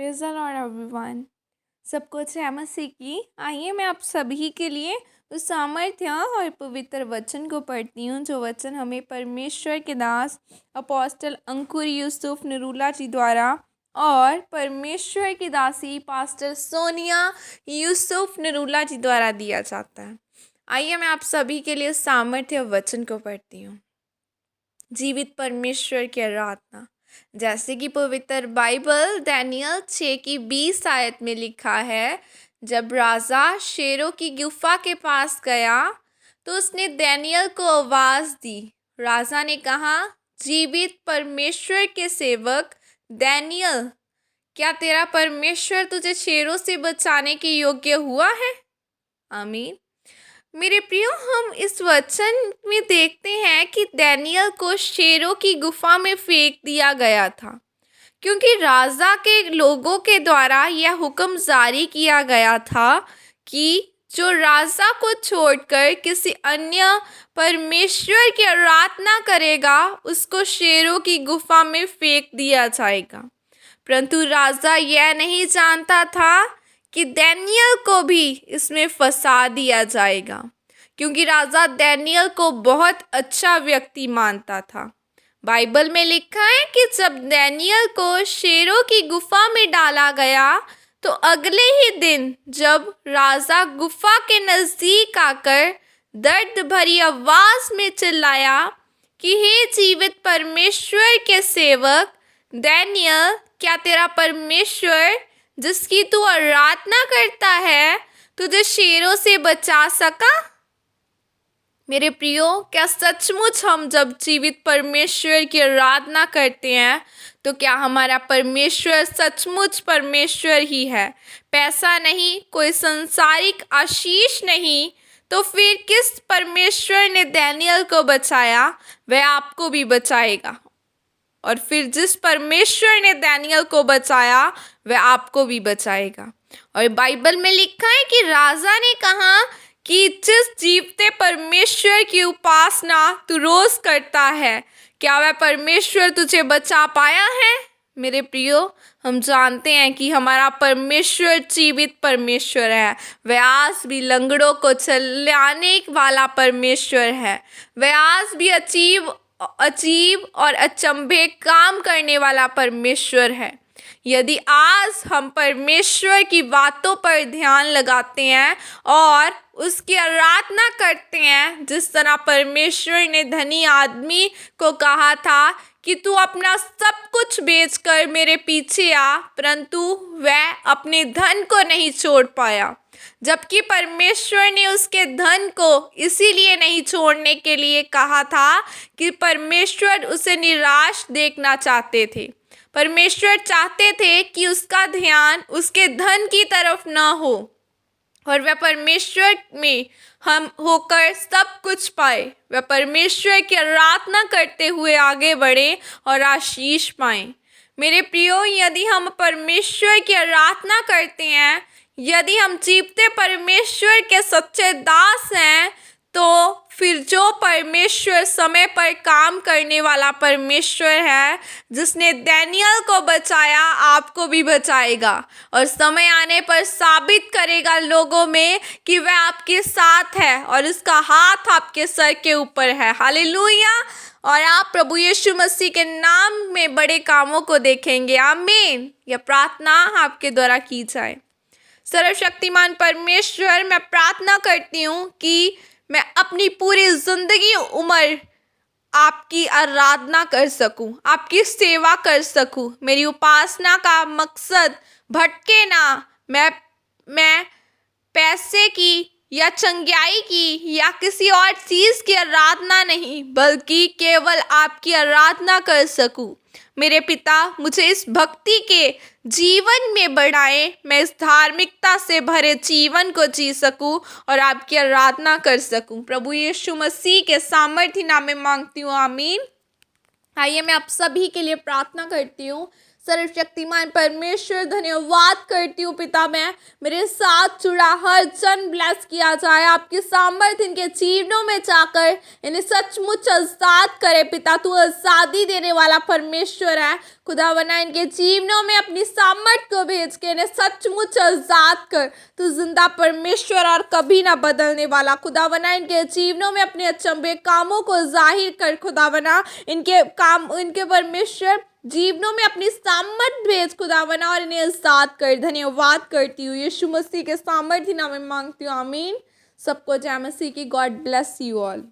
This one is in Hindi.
Praise the Lord everyone. सबको जय मसीह की। आइए मैं आप सभी के लिए उस सामर्थ्य और पवित्र वचन को पढ़ती हूँ जो वचन हमें परमेश्वर के दास अपोस्टल अंकुर यूसुफ नरूला जी द्वारा और परमेश्वर की दासी पास्टर सोनिया यूसुफ नरूला जी द्वारा दिया जाता है। आइए मैं आप सभी के लिए उस सामर्थ्य वचन को पढ़ती हूँ। जीवित परमेश्वर की आराधना, जैसे कि पवित्र बाइबल दानियल 6:20 आयत में लिखा है, जब राजा शेरों की गुफा के पास गया तो उसने दानियल को आवाज़ दी। राजा ने कहा, जीवित परमेश्वर के सेवक दानियल, क्या तेरा परमेश्वर तुझे शेरों से बचाने के योग्य हुआ है? आमीन। मेरे प्रियो, हम इस वचन में देखते हैं कि दानियल को शेरों की गुफा में फेंक दिया गया था, क्योंकि राजा के लोगों के द्वारा यह हुक्म जारी किया गया था कि जो राजा को छोड़कर किसी अन्य परमेश्वर की आराधना करेगा उसको शेरों की गुफा में फेंक दिया जाएगा। परंतु राजा यह नहीं जानता था कि दानियल को भी इसमें फंसा दिया जाएगा, क्योंकि राजा दानियल को बहुत अच्छा व्यक्ति मानता था। बाइबल में लिखा है कि जब दानियल को शेरों की गुफा में डाला गया तो अगले ही दिन जब राजा गुफा के नज़दीक आकर दर्द भरी आवाज़ में चिल्लाया कि हे जीवित परमेश्वर के सेवक दानियल, क्या तेरा परमेश्वर जिसकी तू आराधना करता है तुझे शेरों से बचा सका? मेरे प्रियो, क्या सचमुच हम जब जीवित परमेश्वर की आराधना करते हैं तो क्या हमारा परमेश्वर सचमुच परमेश्वर ही है? पैसा नहीं, कोई संसारिक आशीष नहीं, तो फिर किस परमेश्वर ने दानियल को बचाया वह आपको भी बचाएगा। और फिर जिस परमेश्वर ने दानियल को बचाया वह आपको भी बचाएगा। और बाइबल में लिखा है कि राजा ने कहा कि जिस जीवते परमेश्वर की उपासना तू रोज करता है, क्या वह परमेश्वर तुझे बचा पाया है? मेरे प्रियो, हम जानते हैं कि हमारा परमेश्वर जीवित परमेश्वर है। वह आज भी लंगड़ों को चलाने वाला परमेश्वर है। वह आज भी अजीब और अचंभे काम करने वाला परमेश्वर है। यदि आज हम परमेश्वर की बातों पर ध्यान लगाते हैं और उसकी आराधना करते हैं, जिस तरह परमेश्वर ने धनी आदमी को कहा था कि तू अपना सब कुछ बेचकर मेरे पीछे आ, परंतु वह अपने धन को नहीं छोड़ पाया, जबकि परमेश्वर ने उसके धन को इसीलिए नहीं छोड़ने के लिए कहा था कि परमेश्वर उसे निराश देखना चाहते थे। परमेश्वर चाहते थे कि उसका ध्यान उसके धन की तरफ न हो और वह परमेश्वर में हम होकर सब कुछ पाए। वह परमेश्वर की आराधना करते हुए आगे बढ़े और आशीष पाएं। मेरे प्रियो, यदि हम परमेश्वर की आराधना करते हैं, यदि हम जीवते परमेश्वर के सच्चे दास हैं, तो फिर जो परमेश्वर समय पर काम करने वाला परमेश्वर है, जिसने दानियल को बचाया, आपको भी बचाएगा और समय आने पर साबित करेगा लोगों में कि वह आपके साथ है और उसका हाथ आपके सर के ऊपर है। हालेलुया। और आप प्रभु यीशु मसीह के नाम में बड़े कामों को देखेंगे। आमीन। यह प्रार्थना आपके द्वारा की जाए। सर्वशक्तिमान परमेश्वर, मैं प्रार्थना करती हूँ कि मैं अपनी पूरी जिंदगी उम्र आपकी आराधना कर सकूं, आपकी सेवा कर सकूं। मेरी उपासना का मकसद भटके ना। मैं पैसे की या चंगाई की या किसी और चीज़ की आराधना नहीं, बल्कि केवल आपकी आराधना कर सकूं। मेरे पिता, मुझे इस भक्ति के जीवन में बढ़ाएं। मैं इस धार्मिकता से भरे जीवन को जी सकूं और आपकी आराधना कर सकूं। प्रभु यीशु मसीह के सामर्थ्य नाम में मांगती हूँ। आमीन। आइए मैं आप सभी के लिए प्रार्थना करती हूँ। सर्वशक्तिमान परमेश्वर धन्यवाद करती हूँ पिता, मैं मेरे साथ जुड़ा हर जन ब्लेस किया जाए, आपकी सामर्थ्य इनके जीवनों में जाकर इन्हें सचमुच आजाद करे पिता। तू आज़ादी देने वाला परमेश्वर है खुदावंद, इनके जीवनों में अपनी सामर्थ्य को भेज के इन्हें सचमुच आजाद कर। तू जिंदा परमेश्वर और कभी ना बदलने वाला खुदावंद, इनके जीवनों में अपने अचंभे कामों को जाहिर कर खुदावंद, इनके काम इनके परमेश्वर जीवनों में अपनी सामर्थ भेज खुदावंद और इन्हें आजाद कर। धन्यवाद करती हूँ यीशु मसीह के सामर्थ्य नाम में मांगती हूँ, आमीन। सबको जय मसीह की। God bless you all.